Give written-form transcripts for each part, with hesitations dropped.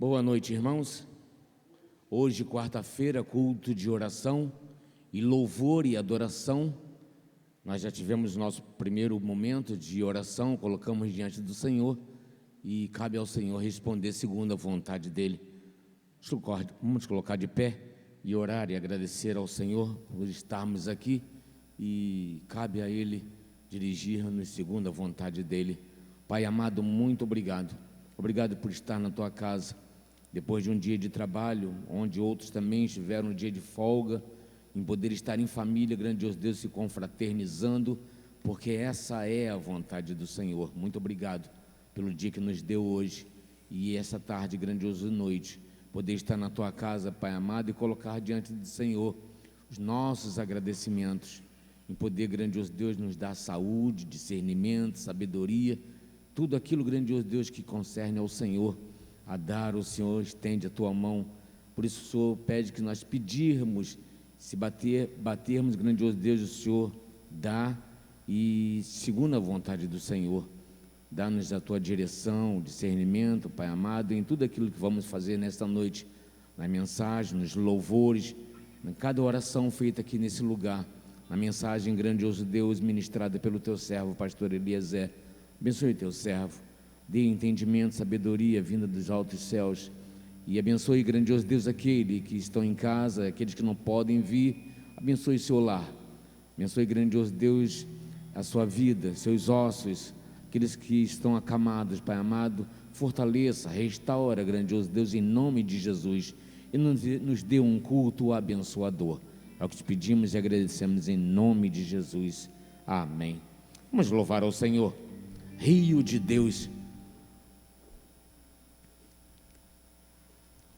Boa noite, irmãos. Hoje, quarta-feira, culto de oração e louvor e adoração. Nós já tivemos nosso primeiro momento de oração, colocamos diante do Senhor e cabe ao Senhor responder segundo a vontade dEle. Vamos colocar de pé e orar e agradecer ao Senhor por estarmos aqui e cabe a Ele dirigir-nos segundo a vontade dEle. Pai amado, muito obrigado. Obrigado por estar na Tua casa, depois de um dia de trabalho, onde outros também estiveram um dia de folga, em poder estar em família, grandioso Deus, se confraternizando, porque essa é a vontade do Senhor. Muito obrigado pelo dia que nos deu hoje e essa tarde, grandiosa noite, poder estar na Tua casa, Pai amado, e colocar diante do Senhor os nossos agradecimentos, em poder, grandioso Deus, nos dar saúde, discernimento, sabedoria, tudo aquilo, grandioso Deus, que concerne ao Senhor, a dar. O Senhor estende a Tua mão. Por isso o Senhor pede que nós pedirmos, se batermos, grandioso Deus, o Senhor dá, e segundo a vontade do Senhor, dá-nos a Tua direção, discernimento, Pai amado, em tudo aquilo que vamos fazer nesta noite, na mensagem, nos louvores, em cada oração feita aqui nesse lugar, na mensagem, grandioso Deus, ministrada pelo Teu servo, pastor Eliezer. Abençoe Teu servo, dê entendimento, sabedoria vinda dos altos céus, e abençoe, grandioso Deus, aqueles que estão em casa, aqueles que não podem vir. Abençoe seu lar, abençoe, grandioso Deus, a sua vida, seus ossos, aqueles que estão acamados, Pai amado, fortaleça, restaura, grandioso Deus, em nome de Jesus, e nos dê um culto abençoador. É o que te pedimos e agradecemos em nome de Jesus, amém. Vamos louvar ao Senhor. Rio de Deus,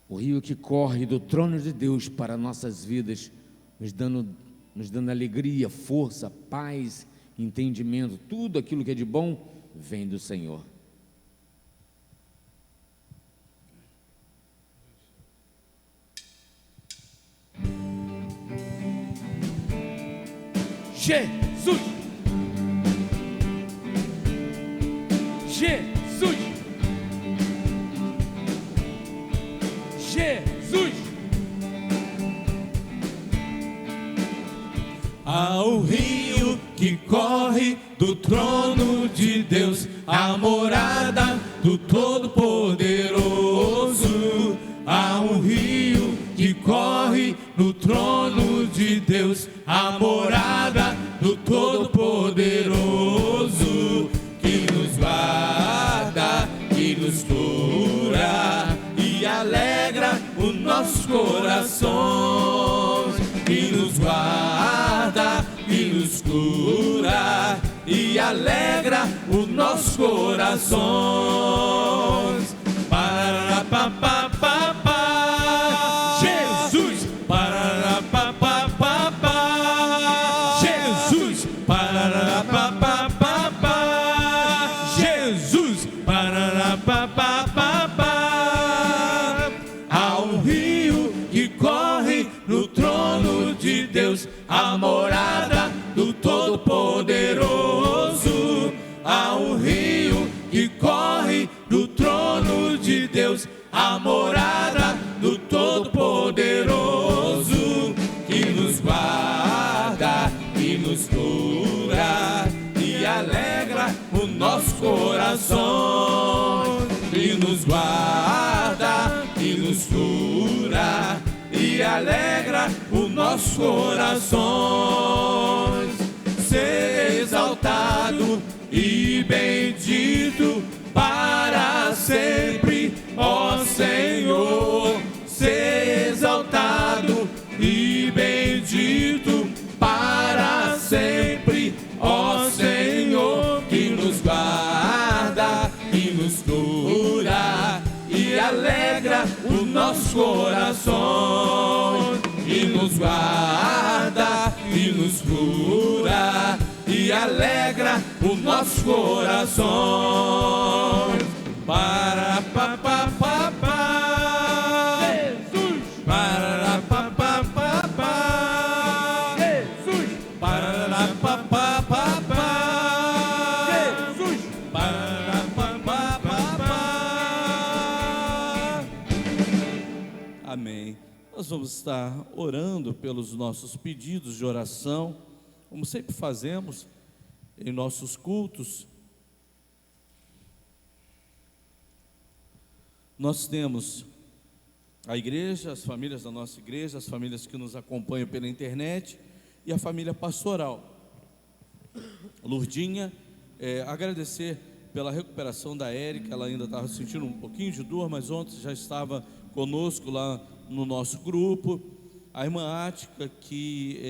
o rio que corre do trono de Deus para nossas vidas, nos dando alegria, força, paz, entendimento, tudo aquilo que é de bom vem do Senhor. Jesus, Jesus, Jesus. Ao rio que corre do trono de Deus, a morada do Todo-Poderoso. Há um rio que corre no trono de Deus, a morada do Todo-Poderoso, que nos guarda, que nos cura e alegra os nossos corações, que nos guarda, que nos cura e alegra os nossos corações. Pararapapapá, Jesus, pararapapapá, Jesus, pararapapapá, Jesus, pararapapapá. Há um rio que corre no trono de Deus, a morada do Todo-Poderoso. Há um rio que corre do trono de Deus, a morada do Todo-Poderoso, que nos guarda, que nos cura e alegra o nosso coração, que nos guarda, que nos cura e alegra o nosso coração. Ser exaltado e bendito para sempre, ó Senhor. Ser exaltado e bendito para sempre, ó Senhor, que nos guarda, que nos cura e alegra o nosso coração, que nos guarda, que nos cura e alegra o nosso coração. Para papapá, Jesus, para papapá, Jesus, para papapá, Jesus, para papapá. vamos estar orando pelos nossos pedidos de oração, como sempre fazemos em nossos cultos. Nós temos a igreja, as famílias da nossa igreja, as famílias que nos acompanham pela internet e a família pastoral. Lourdinha, agradecer pela recuperação da Érica. Ela ainda estava sentindo um pouquinho de dor, mas ontem já estava conosco lá no nosso grupo. A irmã Ática, que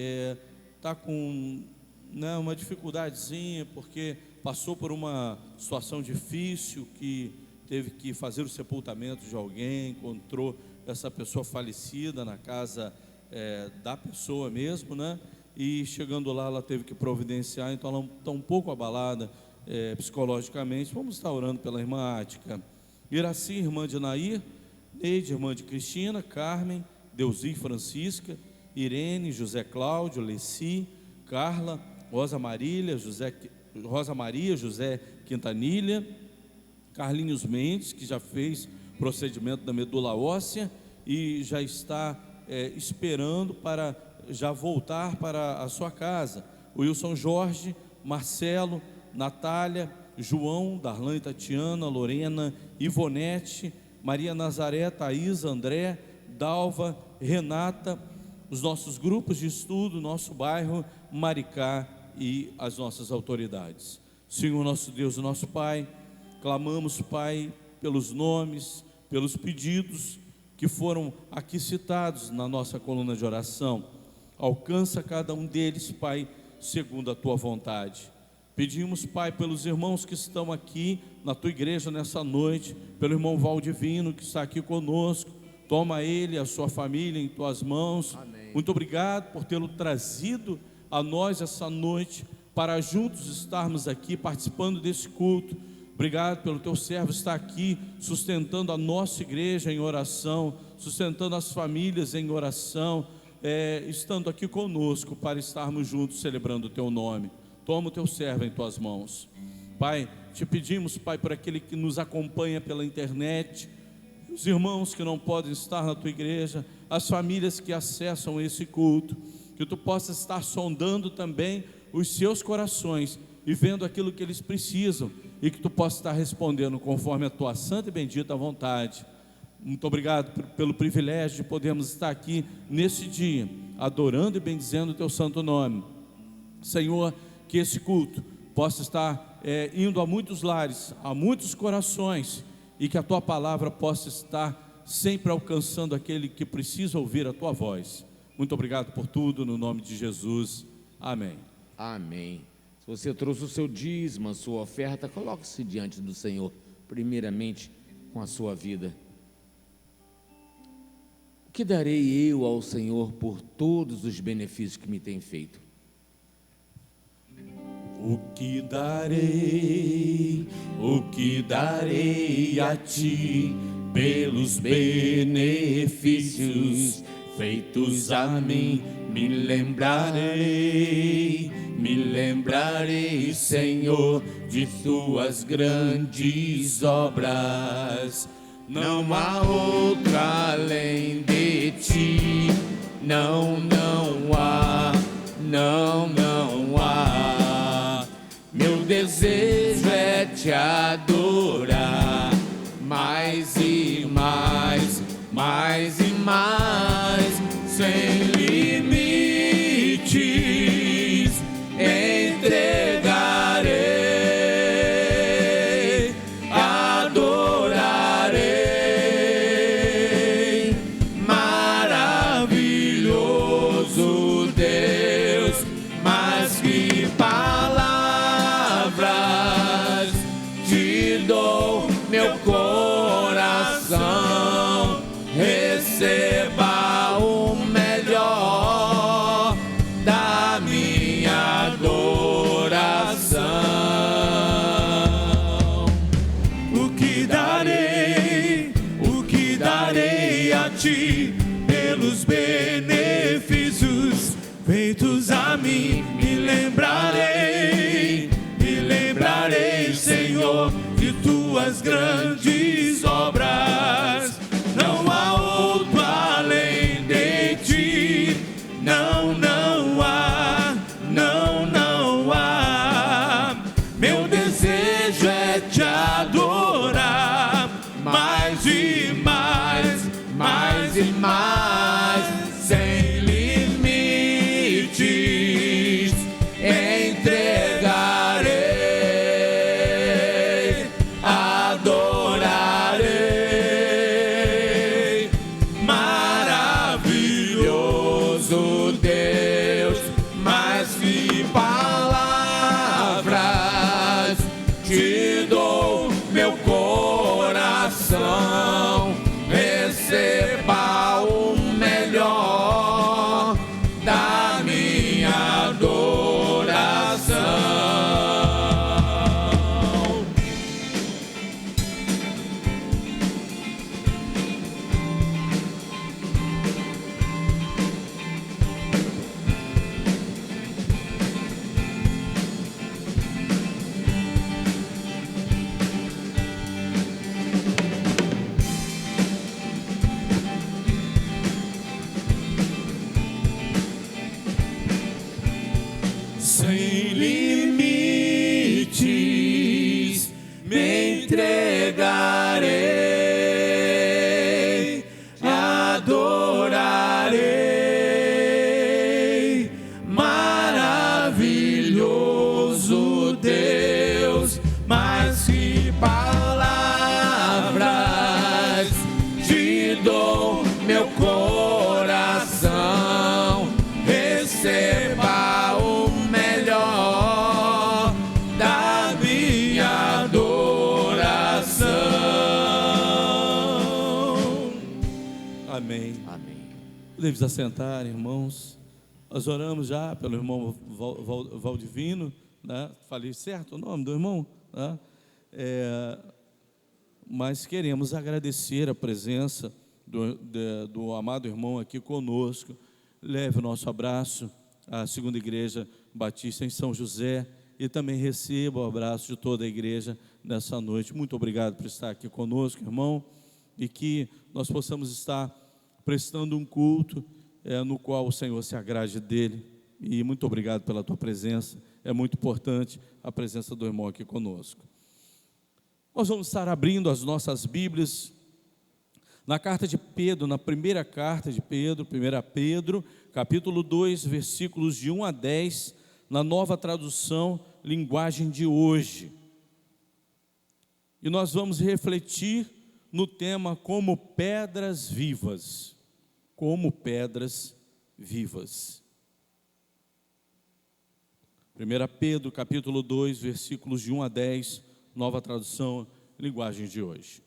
está com uma dificuldadezinha, porque passou por uma situação difícil, que teve que fazer o sepultamento de alguém, encontrou essa pessoa falecida na casa da pessoa mesmo, né? E chegando lá, ela teve que providenciar, então ela está um pouco abalada psicologicamente. Vamos estar orando pela irmã Ática. Iraci, irmã de Nair, Neide, irmã de Cristina, Carmen, Deusi, Francisca, Irene, José Cláudio, Leci, Carla, Rosa Maria, José Quintanilha, Carlinhos Mendes, que já fez procedimento da medula óssea e já está esperando para já voltar para a sua casa. Wilson Jorge, Marcelo, Natália, João, Darlan e Tatiana, Lorena, Ivonete, Maria Nazaré, Thaís, André, Dalva, Renata, os nossos grupos de estudo, nosso bairro, Maricá e as nossas autoridades. Senhor nosso Deus e nosso Pai, clamamos, Pai, pelos nomes, pelos pedidos que foram aqui citados na nossa coluna de oração. Alcança cada um deles, Pai, segundo a Tua vontade. Pedimos, Pai, pelos irmãos que estão aqui na Tua igreja nessa noite, pelo irmão Valdivino que está aqui conosco. Toma ele e a sua família em Tuas mãos. Amém. Muito obrigado por tê-lo trazido a nós essa noite, para juntos estarmos aqui participando desse culto. Obrigado pelo Teu servo estar aqui sustentando a nossa igreja em oração, sustentando as famílias em oração, estando aqui conosco para estarmos juntos celebrando o Teu nome. Toma o Teu servo em Tuas mãos. Pai, Te pedimos, Pai, por aquele que nos acompanha pela internet, os irmãos que não podem estar na Tua igreja, as famílias que acessam esse culto, que Tu possas estar sondando também os seus corações e vendo aquilo que eles precisam, e que Tu possas estar respondendo conforme a Tua santa e bendita vontade. Muito obrigado pelo privilégio de podermos estar aqui nesse dia, adorando e bendizendo o Teu santo nome. Senhor, que esse culto possa estar indo a muitos lares, a muitos corações, e que a Tua palavra possa estar sempre alcançando aquele que precisa ouvir a Tua voz. Muito obrigado por tudo, no nome de Jesus, amém. Amém. Se você trouxe o seu dízimo, a sua oferta, coloque-se diante do Senhor, primeiramente com a sua vida. O que darei eu ao Senhor por todos os benefícios que me tem feito? O que darei a Ti pelos benefícios feitos a mim? Me lembrarei, Senhor, de Tuas grandes obras. Não há outra além de Ti, não há. Meu desejo é Te adorar, mais e mais, sem limites, entregarei, adorarei, maravilhoso Deus, mas que palavras Te dou, meu coração receba o melhor da minha adoração. O que darei a Ti pelos benefícios feitos a mim? Me lembrarei sem limites, me entregarei, adorarei, maravilhoso Deus, mais que palavras te dou meu coração, receba o melhor da minha adoração. Amém. Amém. Podemos assentar, irmãos. Nós oramos já pelo irmão Valdivino, né? Falei certo o nome do irmão, né? Mas queremos agradecer a presença do amado irmão aqui conosco. Leve o nosso abraço à Segunda Igreja Batista em São José e também receba o abraço de toda a igreja nessa noite. Muito obrigado por estar aqui conosco, irmão, e que nós possamos estar prestando um culto no qual o Senhor se agrade dele. E muito obrigado pela tua presença. É muito importante a presença do irmão aqui conosco. Nós vamos estar abrindo as nossas Bíblias na carta de Pedro, na primeira carta de Pedro, 1 Pedro, capítulo 2, versículos de 1 a 10, na Nova Tradução, linguagem de hoje. E nós vamos refletir no tema como pedras vivas. Como pedras vivas. 1 Pedro, capítulo 2, versículos de 1 a 10, Nova Tradução, linguagem de hoje.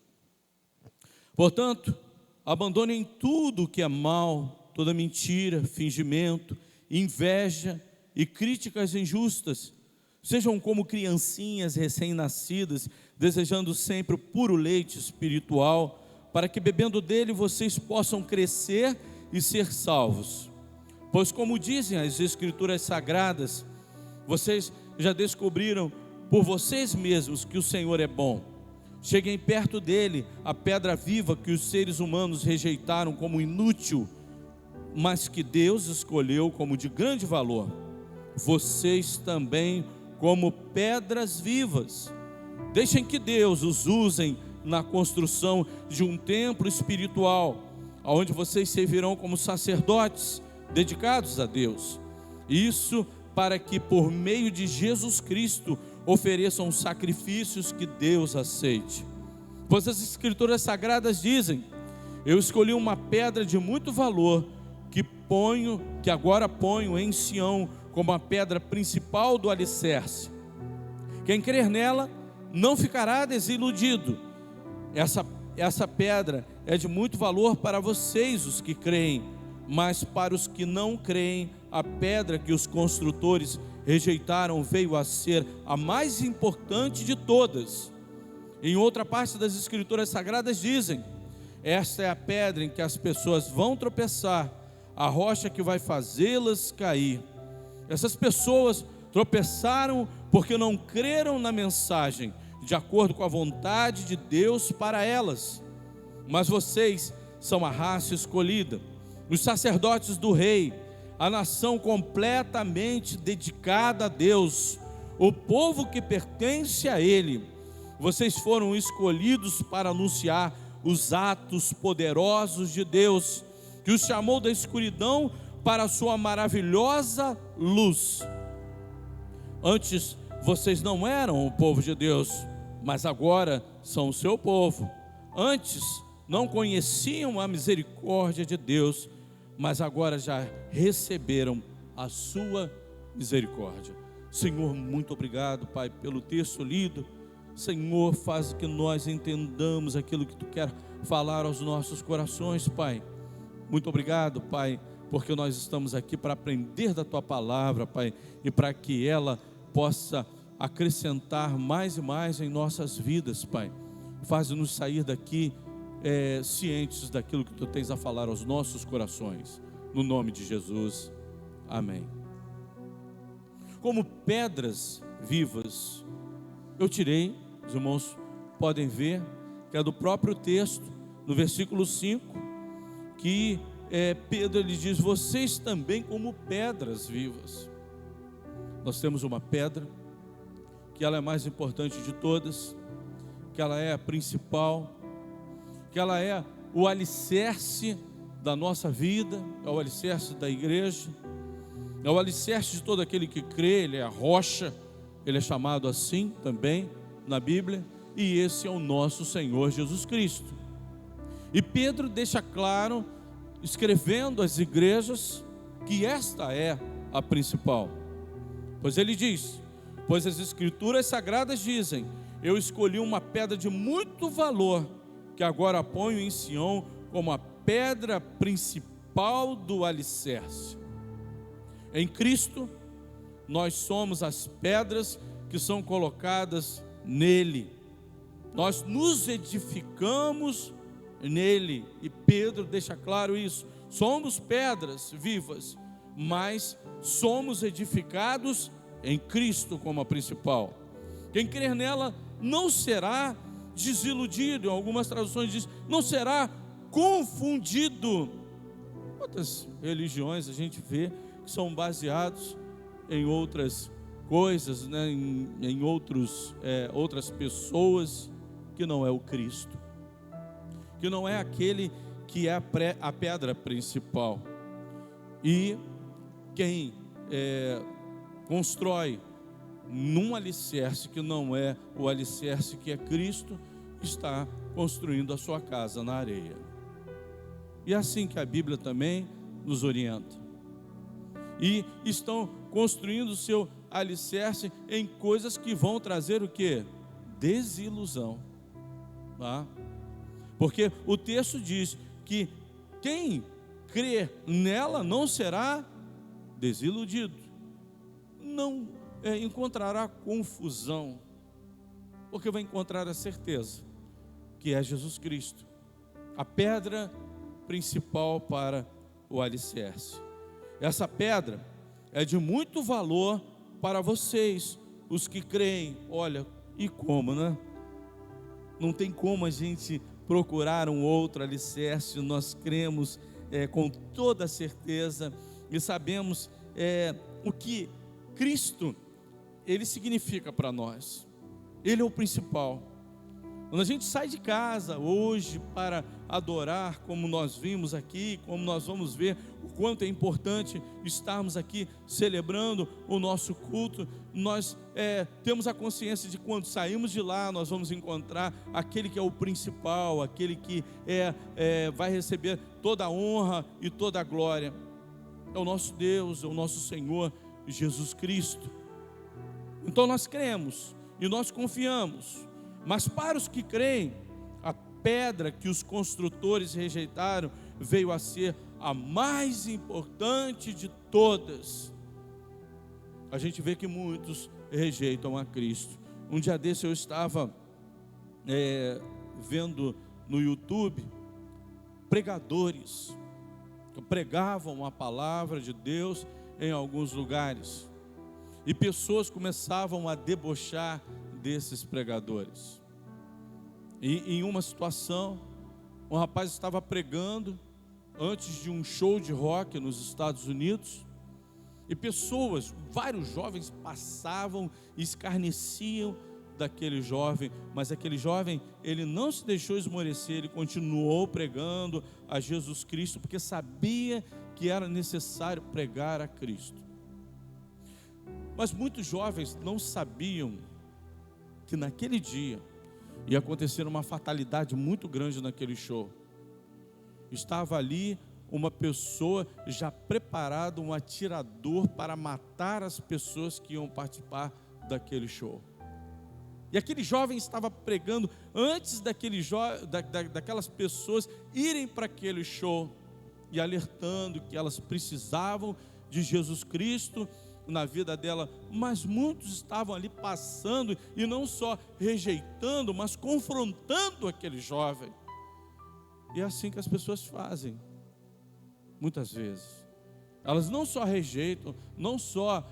Portanto, abandonem tudo o que é mal, toda mentira, fingimento, inveja e críticas injustas. Sejam como criancinhas recém-nascidas, desejando sempre o puro leite espiritual, para que bebendo dele vocês possam crescer e ser salvos. Pois como dizem as Escrituras Sagradas, vocês já descobriram por vocês mesmos que o Senhor é bom. Cheguem perto dele, a pedra viva que os seres humanos rejeitaram como inútil, mas que Deus escolheu como de grande valor. Vocês também como pedras vivas. Deixem que Deus os use na construção de um templo espiritual, onde vocês servirão como sacerdotes dedicados a Deus. Isso para que por meio de Jesus Cristo ofereçam sacrifícios que Deus aceite. Pois as Escrituras Sagradas dizem: eu escolhi uma pedra de muito valor, que agora ponho em Sião como a pedra principal do alicerce. Quem crer nela não ficará desiludido. Essa pedra é de muito valor para vocês, os que creem, mas para os que não creem, a pedra que os construtores rejeitaram veio a ser a mais importante de todas. Em outra parte das Escrituras Sagradas dizem: esta é a pedra em que as pessoas vão tropeçar, a rocha que vai fazê-las cair. Essas pessoas tropeçaram porque não creram na mensagem, de acordo com a vontade de Deus para elas. Mas vocês são a raça escolhida, os sacerdotes do rei, a nação completamente dedicada a Deus, o povo que pertence a Ele. Vocês foram escolhidos para anunciar os atos poderosos de Deus, que os chamou da escuridão para a sua maravilhosa luz. Antes vocês não eram o povo de Deus, mas agora são o seu povo. Antes não conheciam a misericórdia de Deus, mas agora já receberam a sua misericórdia. Senhor, muito obrigado, Pai, pelo texto lido. Senhor, faz que nós entendamos aquilo que Tu quer falar aos nossos corações, Pai. Muito obrigado, Pai, porque nós estamos aqui para aprender da Tua palavra, Pai, e para que ela possa acrescentar mais e mais em nossas vidas, Pai. Faz-nos sair daqui cientes daquilo que Tu tens a falar aos nossos corações, no nome de Jesus, amém. Como pedras vivas, eu tirei, os irmãos podem ver, que é do próprio texto, no versículo 5, que Pedro ele diz: vocês também como pedras vivas. nós temos uma pedra, que ela é mais importante de todas, que ela é a principal, que ela é o alicerce da nossa vida, é o alicerce da igreja, é o alicerce de todo aquele que crê, ele é a rocha, ele é chamado assim também na Bíblia, e esse é o nosso Senhor Jesus Cristo. E Pedro deixa claro, escrevendo às igrejas, que esta é a principal. Pois ele diz: pois as escrituras sagradas dizem, eu escolhi uma pedra de muito valor, que agora ponho em Sião como a pedra principal do alicerce. Em Cristo, nós somos as pedras que são colocadas nele. Nós nos edificamos nele. E Pedro deixa claro isso. Somos pedras vivas, mas somos edificados em Cristo como a principal. Quem crer nela não será desiludido. Em algumas traduções diz, não será confundido. Outras religiões a gente vê que são baseados em outras coisas, né? em outras pessoas, que não é o Cristo, que não é aquele que é a pedra principal. E quem constrói num alicerce que não é o alicerce que é Cristo, está construindo a sua casa na areia. E é assim que a Bíblia também nos orienta. E estão construindo o seu alicerce em coisas que vão trazer o quê? Desilusão. Tá? Porque o texto diz que quem crer nela não será desiludido, não encontrará confusão, porque vai encontrar a certeza que é Jesus Cristo, a pedra principal para o alicerce. Essa pedra é de muito valor para vocês, os que creem. Olha, e como, né? Não tem como a gente procurar um outro alicerce. Nós cremos com toda certeza e sabemos o que Cristo, Ele significa para nós. Ele é o principal. Quando a gente sai de casa hoje para adorar, como nós vimos aqui, como nós vamos ver o quanto é importante estarmos aqui celebrando o nosso culto, nós temos a consciência de quando saímos de lá, nós vamos encontrar aquele que é o principal, aquele que vai receber toda a honra e toda a glória. É o nosso Deus, é o nosso Senhor Jesus Cristo. Então nós cremos e nós confiamos. Mas para os que creem, a pedra que os construtores rejeitaram veio a ser a mais importante de todas. A gente vê que muitos rejeitam a Cristo. Um dia desse eu estava vendo no YouTube pregadores que pregavam a palavra de Deus em alguns lugares, e pessoas começavam a debochar desses pregadores. E em uma situação, um rapaz estava pregando antes de um show de rock nos Estados Unidos, e pessoas, vários jovens passavam e escarneciam daquele jovem, mas aquele jovem, ele não se deixou esmorecer, ele continuou pregando a Jesus Cristo, porque sabia que era necessário pregar a Cristo. Mas muitos jovens não sabiam que naquele dia ia acontecer uma fatalidade muito grande naquele show. Estava ali uma pessoa já preparada, um atirador para matar as pessoas que iam participar daquele show. E aquele jovem estava pregando antes daquelas pessoas irem para aquele show, e alertando que elas precisavam de Jesus Cristo na vida dela, mas muitos estavam ali passando e não só rejeitando, mas confrontando aquele jovem. E é assim que as pessoas fazem, muitas vezes. Elas não só rejeitam, não só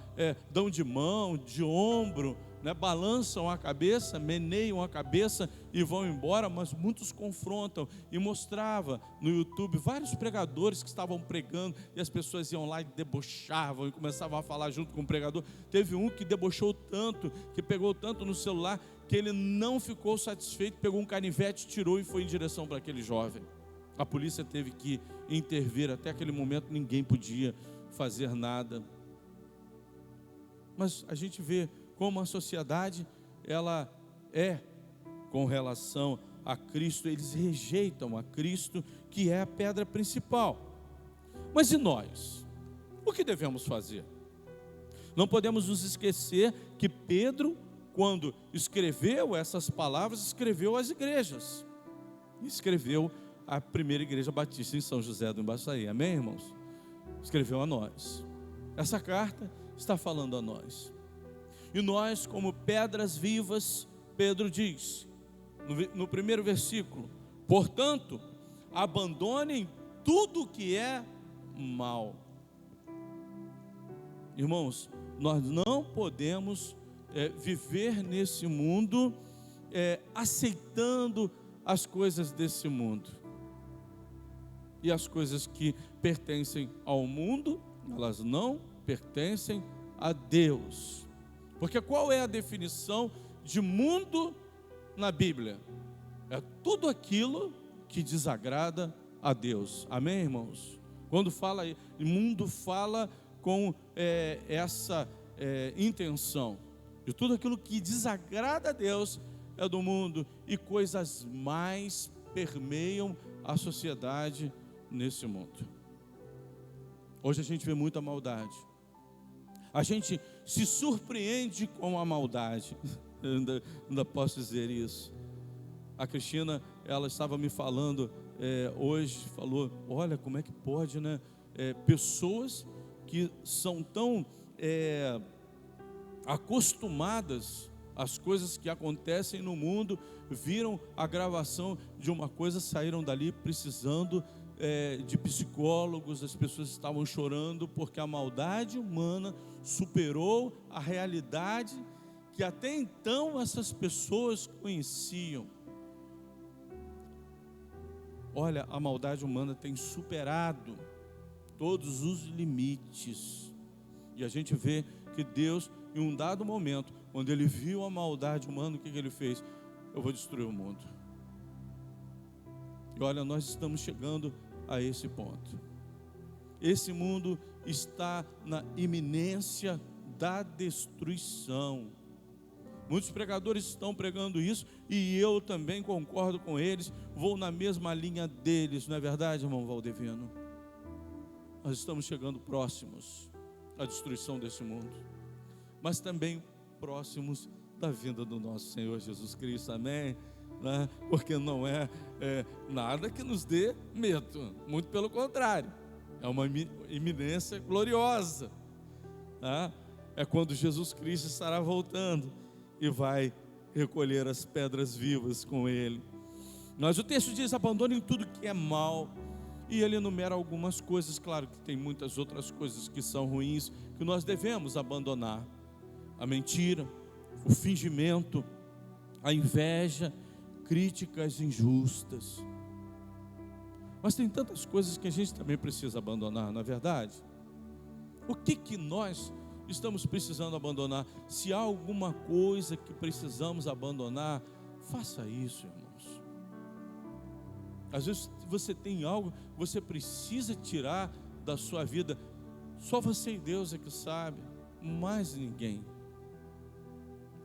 dão de mão, de ombro, né, balançam a cabeça, meneiam a cabeça e vão embora, mas muitos confrontam. E mostrava no YouTube vários pregadores que estavam pregando e as pessoas iam lá e debochavam e começavam a falar junto com o pregador. Teve um que debochou tanto, que pegou tanto no celular, que ele não ficou satisfeito, pegou um canivete, tirou e foi em direção para aquele jovem. A polícia teve que intervir. Até aquele momento ninguém podia fazer nada. Mas a gente vê como a sociedade ela é com relação a Cristo. Eles rejeitam a Cristo, que é a pedra principal. Mas e nós? O que devemos fazer? Não podemos nos esquecer que Pedro, quando escreveu essas palavras, escreveu às igrejas. Escreveu a primeira igreja batista em São José do Embaçaí. Amém, irmãos? Escreveu a nós. Essa carta está falando a nós. E nós, como pedras vivas, Pedro diz, no primeiro versículo: portanto, abandonem tudo que é mal. Irmãos, nós não podemos viver nesse mundo aceitando as coisas desse mundo. E as coisas que pertencem ao mundo, elas não pertencem a Deus. Porque qual é a definição de mundo na Bíblia? É tudo aquilo que desagrada a Deus. Amém, irmãos? Quando fala, mundo fala com essa intenção. De tudo aquilo que desagrada a Deus é do mundo. E coisas mais permeiam a sociedade nesse mundo. Hoje a gente vê muita maldade. A gente se surpreende com a maldade. Ainda posso dizer isso. A Cristina, ela estava me falando hoje, falou: olha como é que pode, né? Pessoas que são tão acostumadas às coisas que acontecem no mundo, viram a gravação de uma coisa, saíram dali precisando de psicólogos. As pessoas estavam chorando porque a maldade humana superou a realidade que até então essas pessoas conheciam. Olha, a maldade humana tem superado todos os limites. E a gente vê que Deus, em um dado momento, quando Ele viu a maldade humana, o que Ele fez? Eu vou destruir o mundo. E olha, nós estamos chegando a esse ponto. Esse mundo está na iminência da destruição. Muitos pregadores estão pregando isso e eu também concordo com eles, vou na mesma linha deles, não é verdade, irmão Valdevino? Nós estamos chegando próximos à destruição desse mundo, mas também próximos da vinda do nosso Senhor Jesus Cristo, amém? Né? Porque não é nada que nos dê medo, muito pelo contrário, é uma iminência gloriosa, tá? É quando Jesus Cristo estará voltando e vai recolher as pedras vivas com Ele. Mas o texto diz: abandonem tudo que é mal, e ele enumera algumas coisas. Claro que tem muitas outras coisas que são ruins, que nós devemos abandonar: a mentira, o fingimento, a inveja, críticas injustas. Mas tem tantas coisas que a gente também precisa abandonar, não é verdade? O que nós estamos precisando abandonar? Se há alguma coisa que precisamos abandonar, faça isso, irmãos. Às vezes você tem algo que você precisa tirar da sua vida, só você e Deus é que sabe, mais ninguém.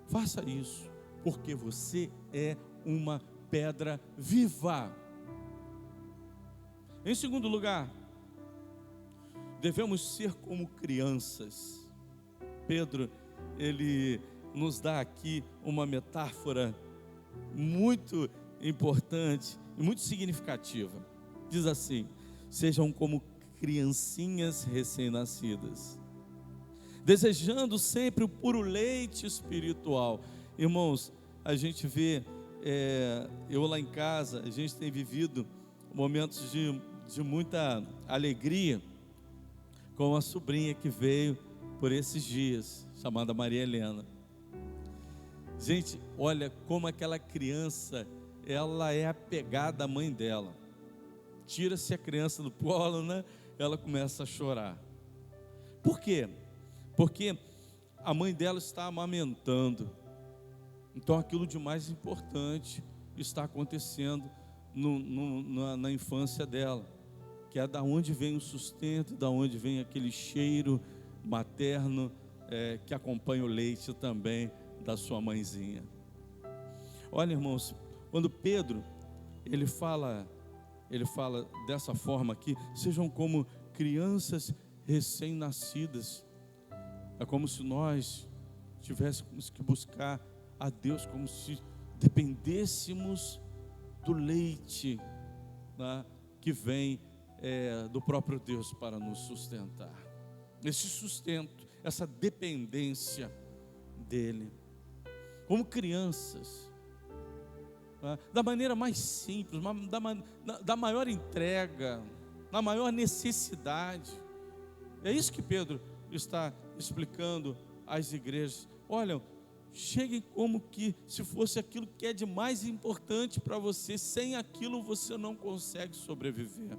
Faça isso, porque você é uma pedra viva. Em segundo lugar, devemos ser como crianças. Pedro, ele nos dá aqui uma metáfora muito importante e muito significativa. Diz assim: sejam como criancinhas recém-nascidas, desejando sempre o puro leite espiritual. Irmãos, a gente vê, eu lá em casa, a gente tem vivido momentos de muita alegria com a sobrinha que veio por esses dias, chamada Maria Helena. Gente, olha como aquela criança, ela é apegada à mãe dela. Tira-se a criança do colo, né? Ela começa a chorar. Por quê? Porque a mãe dela está amamentando. Então aquilo de mais importante está acontecendo na infância dela, que é da onde vem o sustento, da onde vem aquele cheiro materno que acompanha o leite também da sua mãezinha. Olha, irmãos, quando Pedro ele fala dessa forma aqui: sejam como crianças recém-nascidas. É como se nós tivéssemos que buscar a Deus como se dependêssemos do leite, né, que vem do próprio Deus para nos sustentar. Esse sustento, essa dependência dele, como crianças, né, da maneira mais simples, da maior entrega, na maior necessidade. É isso que Pedro está explicando às igrejas. Olha, cheguem como que se fosse aquilo que é de mais importante para você. Sem aquilo você não consegue sobreviver.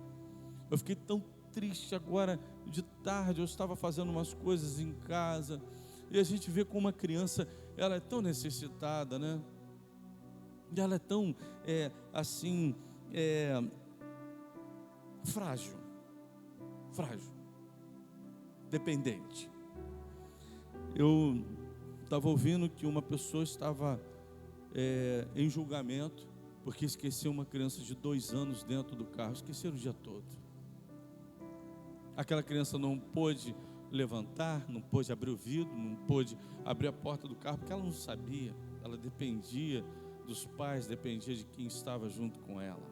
Eu fiquei tão triste agora de tarde. Eu estava fazendo umas coisas em casa e a gente vê como uma criança, ela é tão necessitada, né? E ela é tão frágil, dependente. Eu estava ouvindo que uma pessoa estava em julgamento porque esqueceu uma criança de 2 anos dentro do carro. Esqueceram o dia todo. Aquela criança não pôde levantar, não pôde abrir o vidro, não pôde abrir a porta do carro, porque ela não sabia. Ela dependia dos pais, dependia de quem estava junto com ela.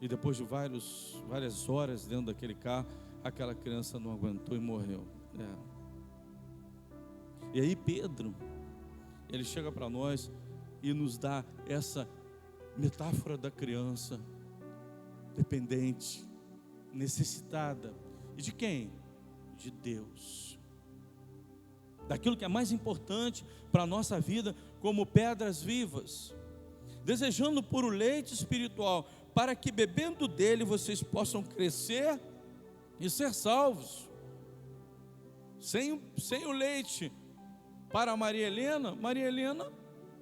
E depois de várias horas dentro daquele carro, aquela criança não aguentou e morreu. E aí Pedro, ele chega para nós e nos dá essa metáfora da criança dependente, necessitada. E de quem? De Deus. Daquilo que é mais importante para a nossa vida, como pedras vivas, desejando por o leite espiritual, para que bebendo dele vocês possam crescer e ser salvos. Sem o leite para Maria Helena,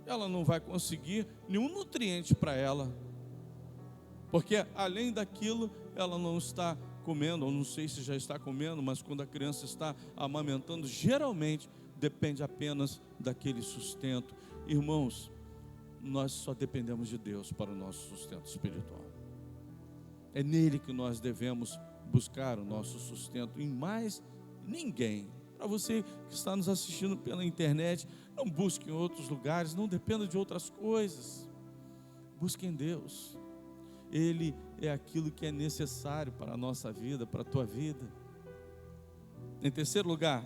ela não vai conseguir nenhum nutriente para ela, porque além daquilo ela não está comendo, ou não sei se já está comendo, mas quando a criança está amamentando, geralmente depende apenas daquele sustento. Irmãos, nós só dependemos de Deus para o nosso sustento espiritual. É nele que nós devemos buscar o nosso sustento, em mais ninguém. Para você que está nos assistindo pela internet, não busque em outros lugares, não dependa de outras coisas. Busque em Deus. Ele é aquilo que é necessário para a nossa vida, para a tua vida. Em terceiro lugar,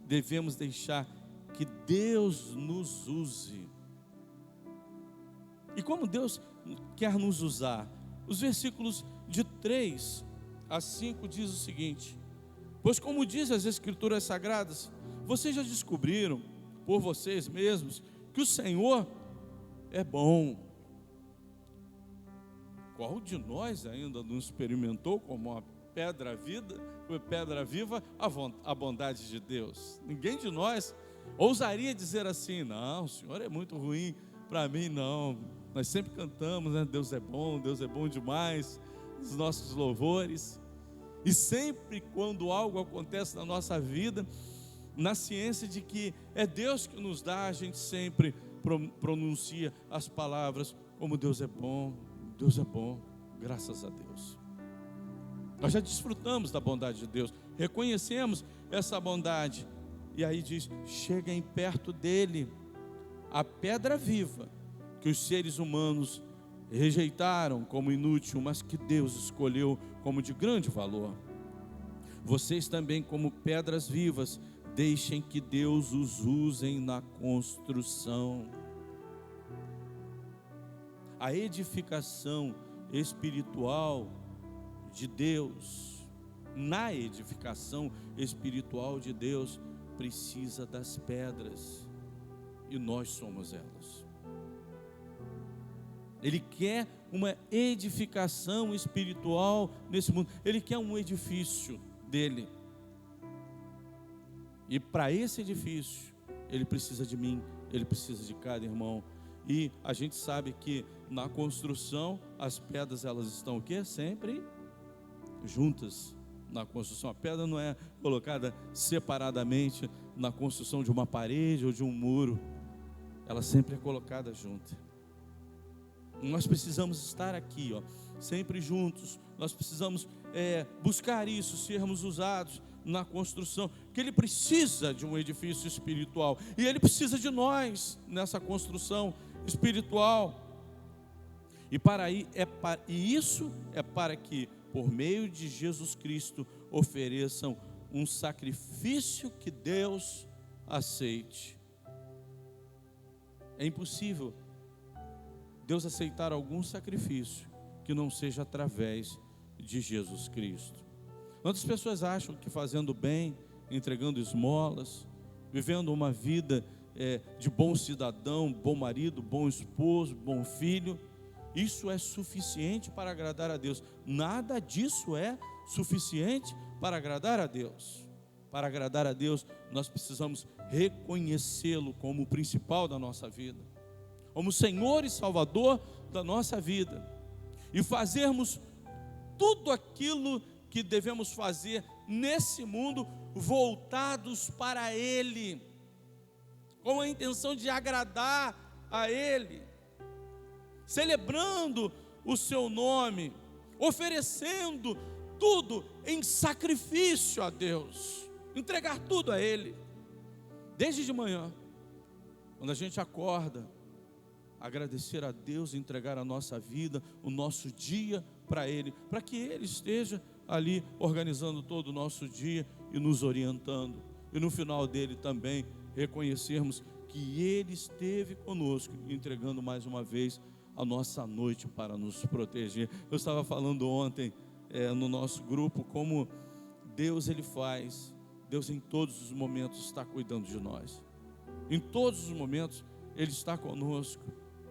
devemos deixar que Deus nos use. E como Deus quer nos usar? Os versículos de 3 a 5 diz o seguinte: pois como diz as Escrituras Sagradas, vocês já descobriram por vocês mesmos que o Senhor é bom. Qual de nós ainda não experimentou como uma pedra viva a bondade de Deus? Ninguém de nós ousaria dizer assim: não, o Senhor é muito ruim para mim. Não, nós sempre cantamos, né? Deus é bom demais, nos nossos louvores. E sempre quando algo acontece na nossa vida, na ciência de que é Deus que nos dá, a gente sempre pronuncia as palavras como Deus é bom, graças a Deus. Nós já desfrutamos da bondade de Deus, reconhecemos essa bondade. E aí diz: cheguem perto dele, a pedra viva, que os seres humanos rejeitaram como inútil, mas que Deus escolheu como de grande valor. Vocês também, como pedras vivas, deixem que Deus os use na construção. A edificação espiritual de Deus na edificação espiritual de Deus, precisa das pedras, e nós somos elas. Ele quer uma edificação espiritual nesse mundo. Ele quer um edifício dele. E para esse edifício, ele precisa de mim, ele precisa de cada irmão. E a gente sabe que na construção, as pedras, elas estão o quê? Sempre juntas na construção. A pedra não é colocada separadamente na construção de uma parede ou de um muro. Ela sempre é colocada junta. Nós precisamos estar aqui, sempre juntos. Nós precisamos buscar isso, sermos usados na construção, que ele precisa de um edifício espiritual, e ele precisa de nós nessa construção espiritual. E isso é para que, por meio de Jesus Cristo, ofereçam um sacrifício que Deus aceite. É impossível Deus aceitar algum sacrifício que não seja através de Jesus Cristo. Quantas pessoas acham que fazendo bem, entregando esmolas, vivendo uma vida de bom cidadão, bom marido, bom esposo, bom filho, isso é suficiente para agradar a Deus? Nada disso é suficiente para agradar a Deus. Para agradar a Deus, nós precisamos reconhecê-lo como o principal da nossa vida, como Senhor e Salvador da nossa vida, e fazermos tudo aquilo que devemos fazer nesse mundo voltados para Ele, com a intenção de agradar a Ele, celebrando o seu nome, oferecendo tudo em sacrifício a Deus, entregar tudo a Ele, desde de manhã, quando a gente acorda, agradecer a Deus, entregar a nossa vida, o nosso dia para Ele, para que Ele esteja ali organizando todo o nosso dia e nos orientando, e no final dele também reconhecermos que Ele esteve conosco, entregando mais uma vez a nossa noite para nos proteger. Eu estava falando ontem no nosso grupo como Deus Ele faz. Deus em todos os momentos está cuidando de nós, em todos os momentos Ele está conosco.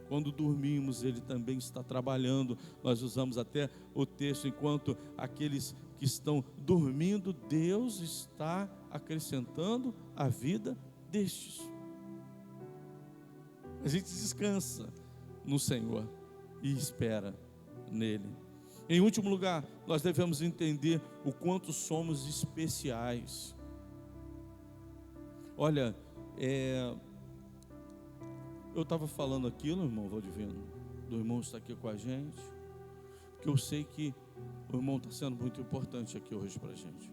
Quando dormimos, Ele também está trabalhando. Nós usamos até o texto, enquanto aqueles que estão dormindo, Deus está acrescentando a vida destes. A gente descansa no Senhor e espera nele. Em último lugar, nós devemos entender o quanto somos especiais. Olha, eu estava falando aquilo, irmão Valdivino, do irmão estar aqui com a gente, que eu sei que o irmão está sendo muito importante aqui hoje para a gente,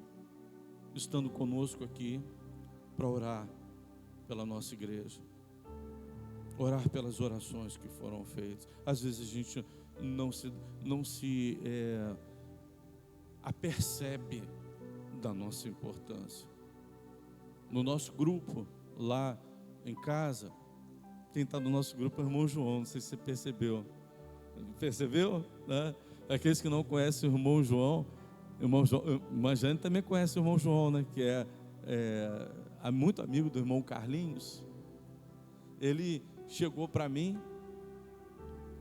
estando conosco aqui para orar pela nossa igreja, orar pelas orações que foram feitas. Às vezes a gente não se apercebe da nossa importância. No nosso grupo, lá em casa, quem está no nosso grupo é o irmão João, não sei se você percebeu. Percebeu? Né? Aqueles que não conhecem o irmão João, irmã Jane também conhece o irmão João, né? Que é muito amigo do irmão Carlinhos. Ele chegou para mim,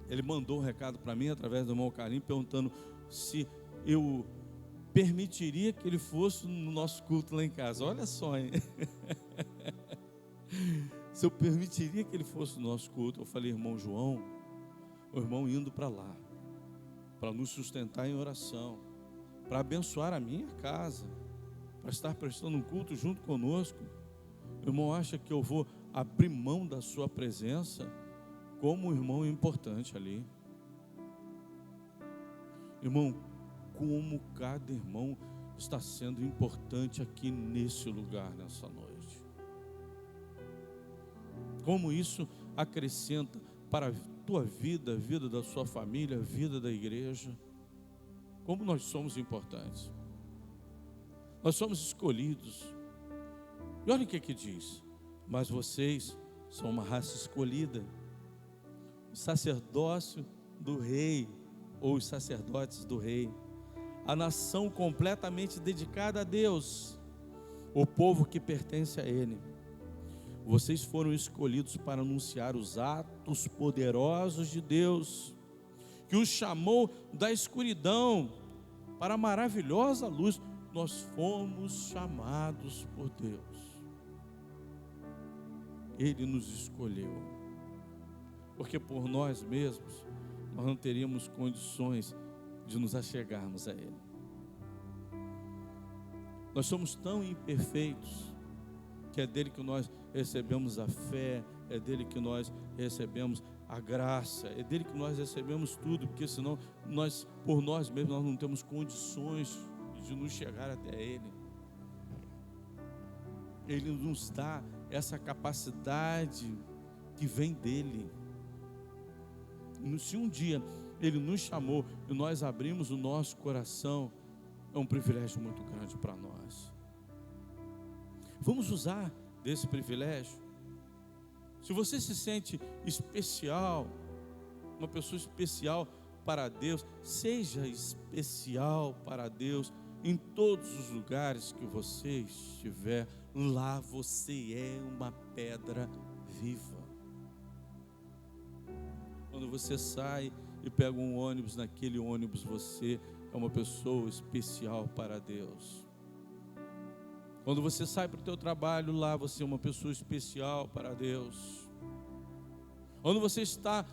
ele mandou um recado para mim através do irmão Carlinhos, perguntando se eu permitiria que ele fosse no nosso culto lá em casa. Olha só, hein? Se eu permitiria que ele fosse no nosso culto. Eu falei, irmão João, o irmão indo para lá, para nos sustentar em oração, para abençoar a minha casa, para estar prestando um culto junto conosco. O irmão acha que eu vou abrir mão da sua presença como um irmão importante ali? Irmão, como cada irmão está sendo importante aqui nesse lugar, nessa noite. Como isso acrescenta para a tua vida, a vida da sua família, a vida da igreja. Como nós somos importantes. Nós somos escolhidos. E olha o que diz: mas vocês são uma raça escolhida, o sacerdócio do rei, ou os sacerdotes do rei, a nação completamente dedicada a Deus, o povo que pertence a Ele. Vocês foram escolhidos para anunciar os atos poderosos de Deus, que os chamou da escuridão para a maravilhosa luz. Nós fomos chamados por Deus. Ele nos escolheu, porque por nós mesmos nós não teríamos condições de nos achegarmos a Ele. Nós somos tão imperfeitos que é dele que nós recebemos a fé, é dele que nós recebemos a graça, é dele que nós recebemos tudo, porque senão nós, por nós mesmos, nós não temos condições de nos chegar até Ele. Ele nos dá essa capacidade que vem dele. Se um dia Ele nos chamou e nós abrimos o nosso coração, é um privilégio muito grande para nós. Vamos usar desse privilégio. Se você se sente especial, uma pessoa especial para Deus, seja especial para Deus em todos os lugares que você estiver. Lá você é uma pedra viva. Quando você sai e pega um ônibus, naquele ônibus você é uma pessoa especial para Deus. Quando você sai para o teu trabalho, lá você é uma pessoa especial para Deus. Quando você está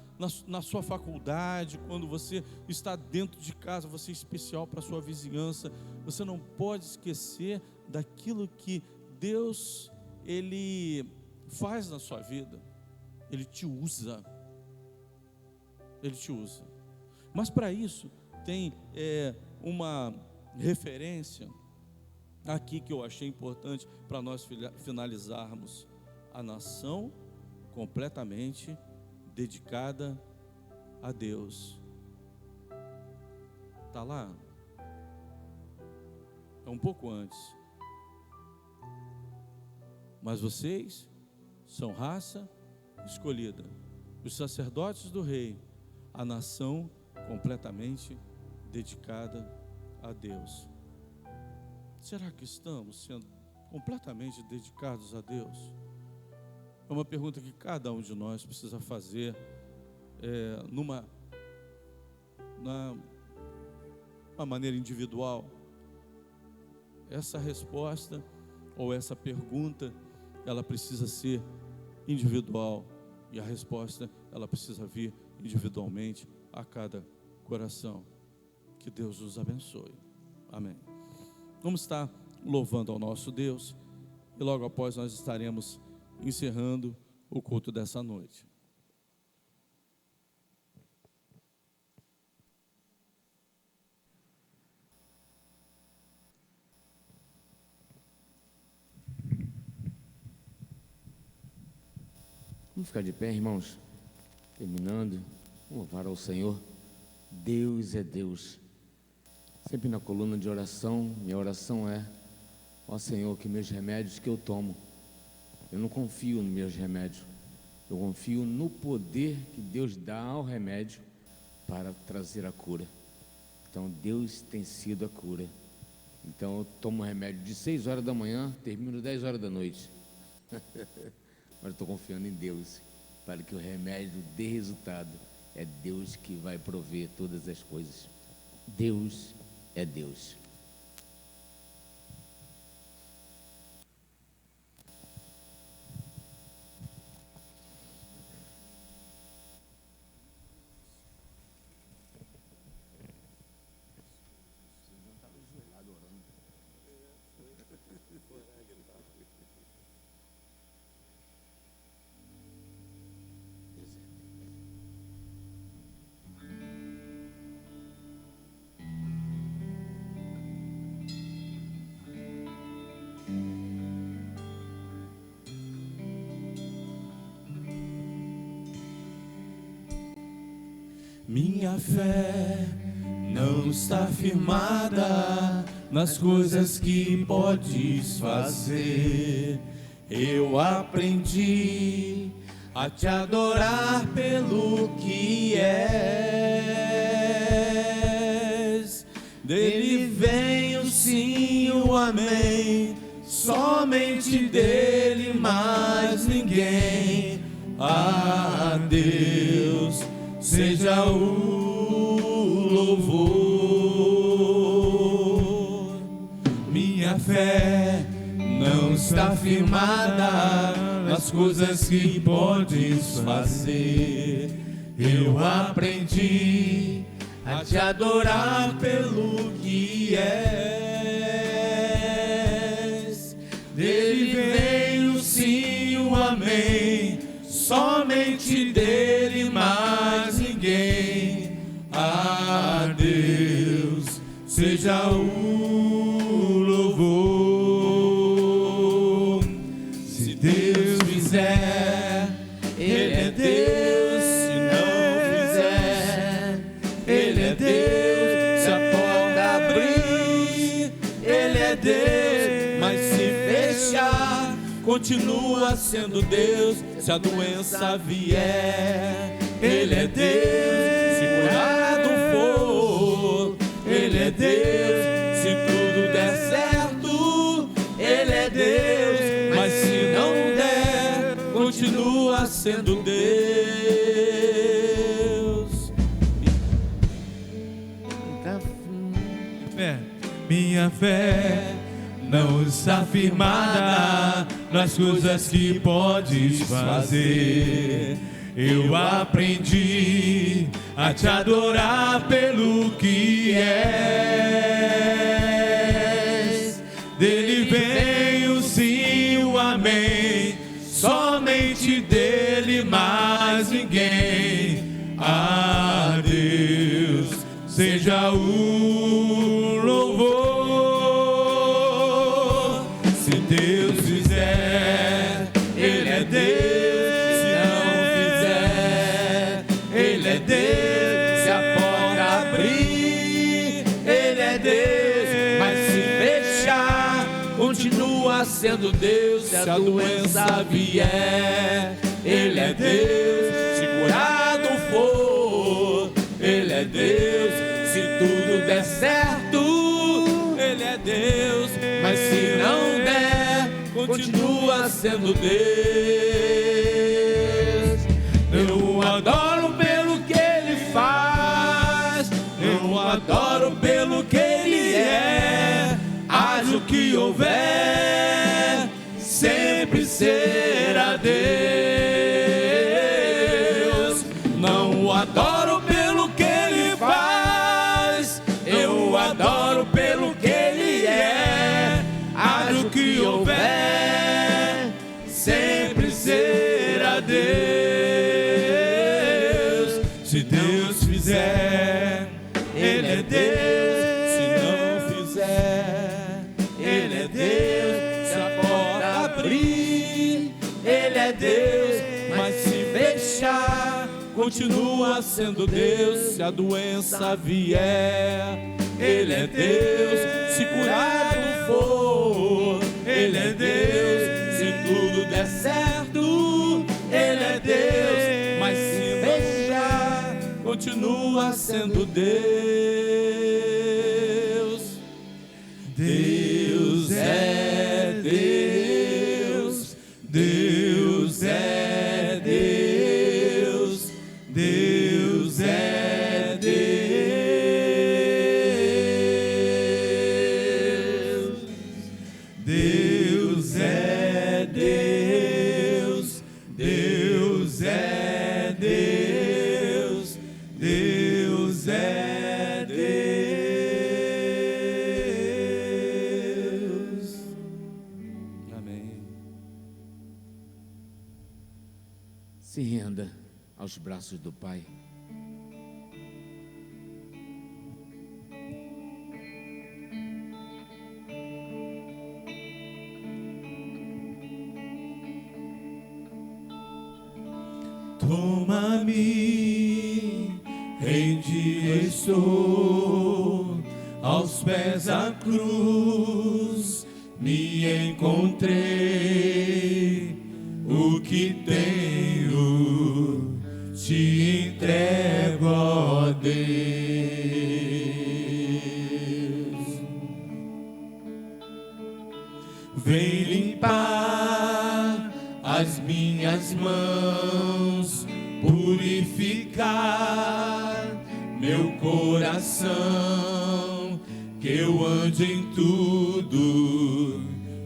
na sua faculdade, quando você está dentro de casa, você é especial para a sua vizinhança. Você não pode esquecer daquilo que Deus, Ele faz na sua vida. Ele te usa. Ele te usa. Mas para isso tem uma referência aqui que eu achei importante para nós finalizarmos. A nação completamente dedicada a Deus. Está lá? É um pouco antes. Mas vocês são raça escolhida, os sacerdotes do rei, a nação completamente dedicada a Deus. Será que estamos sendo completamente dedicados a Deus? É uma pergunta que cada um de nós precisa fazer numa maneira individual. Essa resposta ou essa pergunta, ela precisa ser individual, e a resposta, ela precisa vir individualmente a cada coração. Que Deus os abençoe. Amém. Vamos estar louvando ao nosso Deus, e logo após nós estaremos encerrando o culto dessa noite. Vamos ficar de pé, irmãos, terminando, vamos louvar ao Senhor. Deus é Deus. Sempre na coluna de oração, minha oração é: ó Senhor, que meus remédios que eu tomo, eu não confio nos meus remédios, eu confio no poder que Deus dá ao remédio para trazer a cura. Então Deus tem sido a cura. Então eu tomo remédio de 6 horas da manhã, termino 10 horas da noite. Mas estou confiando em Deus, para que o remédio dê resultado. É Deus que vai prover todas as coisas. Deus é Deus. Minha fé não está firmada nas coisas que podes fazer. Eu aprendi a te adorar pelo que és. Dele vem o sim, o amém, somente dele, mais ninguém. A Deus seja o louvor. Minha fé não está firmada nas coisas que podes fazer. Eu aprendi a te adorar pelo que és. Dele vem o sim, o amém, somente dele, mais ninguém. A Deus seja o louvor. Se Deus fizer, Ele é Deus. Se não fizer, Ele é Deus. Se a porta abrir, Ele é Deus. Mas se fechar, continua sendo Deus. Se a doença vier, Ele é Deus. Se curado for, Ele é Deus. Se tudo der certo, Ele é Deus. Mas se não der, continua sendo Deus. Minha fé não está firmada nas coisas que podes fazer. Eu aprendi a te adorar pelo que és. Dele vem o sim, o amém, somente dele, mais ninguém. A Deus seja o louvor. Se Deus fizer, Ele é Deus. Se não fizer, Ele é Deus. Se a porta abrir, Ele é Deus. Mas se fechar, continua sendo Deus. Se a doença vier, Ele é Deus. Se curado for, Ele é Deus. Se tudo der certo, Ele é Deus. Mas se não der, continua sendo Deus. Eu adoro pelo que Ele faz, eu adoro pelo que Ele é. Haja o que houver, sempre será Deus. Não o adoro pelo que Ele faz, eu adoro pelo que Ele é. Haja o que houver, sempre será Deus. Se Deus fizer, Ele é Deus. Se não fizer, Ele é Deus. Se a porta abrir, Ele é Deus. Mas se fechar, continua sendo Deus. Se a doença vier, Ele é Deus. Se curado for, Ele é Deus. Se tudo der certo, Ele é Deus. Mas se fechar, continua sendo Deus. Deus é Deus. Deus é Deus. Deus é Deus. Deus é Deus. Deus é Deus. Deus é Deus. Amém. Se renda aos braços do Pai. Toma-me, rende estou, aos pés da cruz me encontrei. O que tenho te entrego, ó Deus. limpar as minhas mãos, purificar meu coração, que eu ande em tudo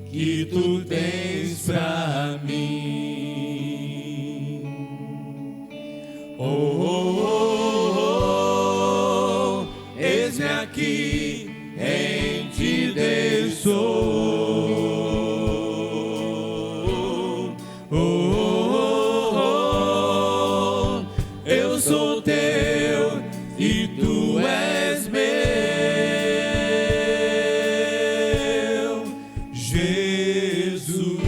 que tu tens pra mim. Oh, oh, oh, oh, eis-me aqui, em ti sou. Oh, oh, oh, oh, eu sou teu e tu és meu, Jesus.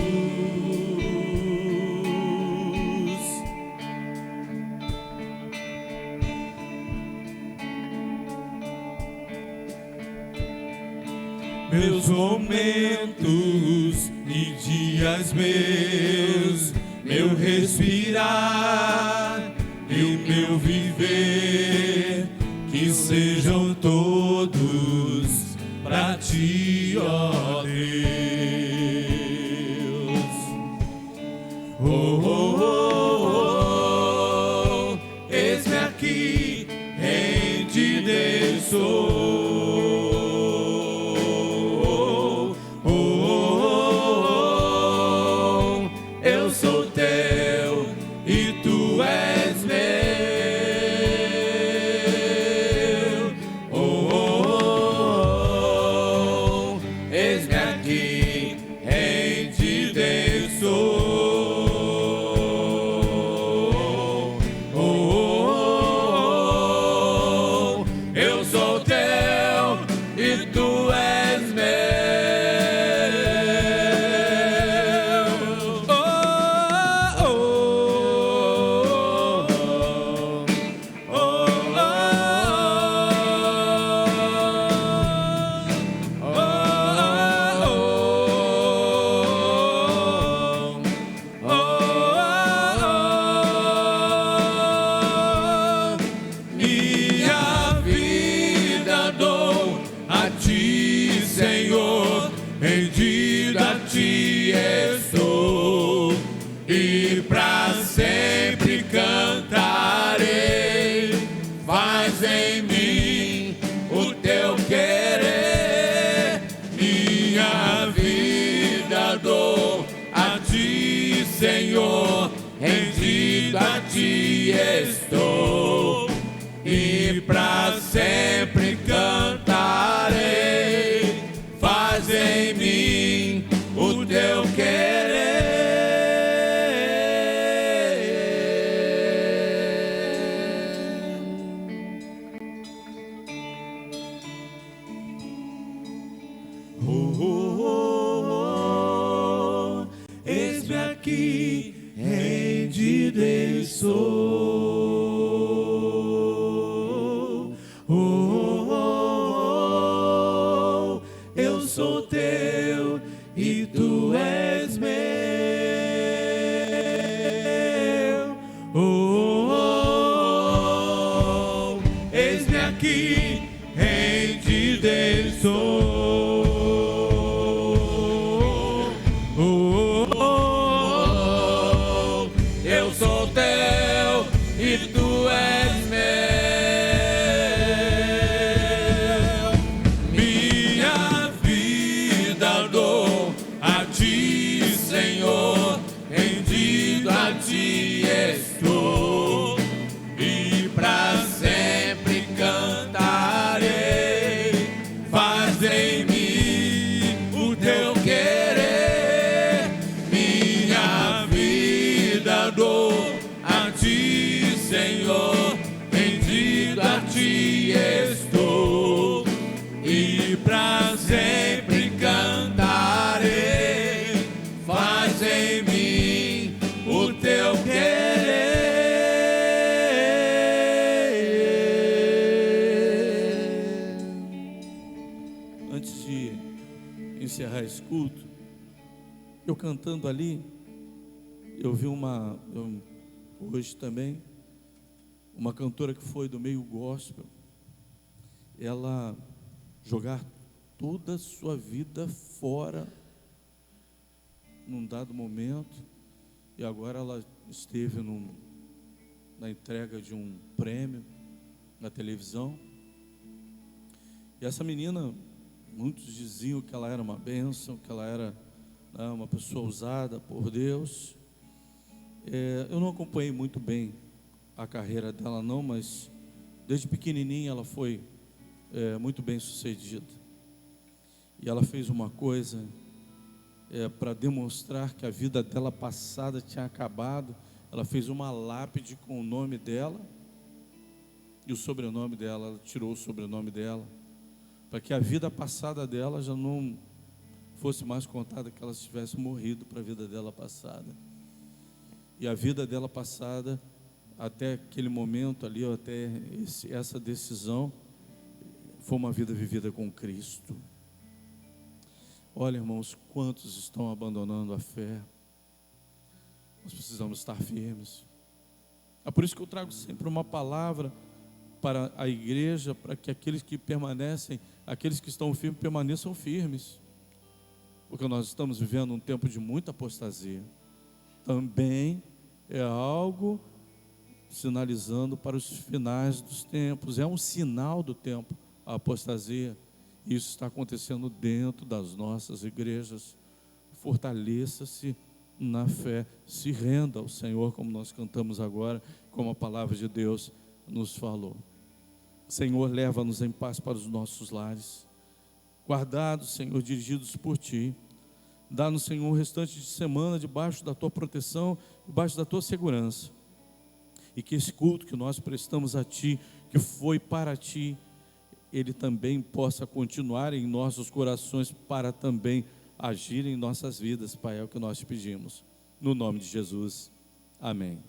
Meus momentos e dias meus, meu respirar e meu viver, que sejam todos pra ti, ó Deus. Oh, oh, oh, oh, eis-me aqui, em ti Deus sou. Senhor, rendido a ti estou, e pra sempre cantarei. Faz em mim o teu querer. Oh, oh, oh, oh, eis-me aqui, rendido estou. Oh, oh, oh, oh, eu sou teu e tu és meu. Oh, oh, oh, eis-me aqui, rendido estou. Estou, e pra sempre cantarei. Faz em mim o teu querer. Minha vida dou a ti, Senhor, rendido a ti estou, e pra sempre cantarei. Faz em mim o teu querer. Antes de encerrar esse culto, eu cantando ali, eu vi hoje também, uma cantora que foi do meio gospel, ela jogar toda a sua vida fora num dado momento, e agora ela esteve na entrega de um prêmio na televisão. E essa menina, muitos diziam que ela era uma bênção, que ela era, né, uma pessoa usada por Deus. Eu não acompanhei muito bem a carreira dela não, mas desde pequenininha ela foi muito bem sucedida. E ela fez uma coisa para demonstrar que a vida dela passada tinha acabado. Ela fez uma lápide com o nome dela e o sobrenome dela. Ela tirou o sobrenome dela, para que a vida passada dela já não fosse mais contada, que ela tivesse morrido para a vida dela passada. E a vida dela passada, até aquele momento ali, até essa decisão, foi uma vida vivida com Cristo. Olha, irmãos, quantos estão abandonando a fé? Nós precisamos estar firmes. É por isso que eu trago sempre uma palavra para a igreja, para que aqueles que permanecem, aqueles que estão firmes, permaneçam firmes. Porque nós estamos vivendo um tempo de muita apostasia. Também é algo sinalizando para os finais dos tempos. É um sinal do tempo, a apostasia. Isso está acontecendo dentro das nossas igrejas. Fortaleça-se na fé, se renda ao Senhor, como nós cantamos agora, como a palavra de Deus nos falou. Senhor, leva-nos em paz para os nossos lares, guardados, Senhor, dirigidos por Ti. Dá-nos, Senhor, o restante de semana debaixo da Tua proteção, debaixo da Tua segurança. E que esse culto que nós prestamos a Ti, que foi para Ti, ele também possa continuar em nossos corações para também agir em nossas vidas, Pai, é o que nós te pedimos. No nome de Jesus, amém.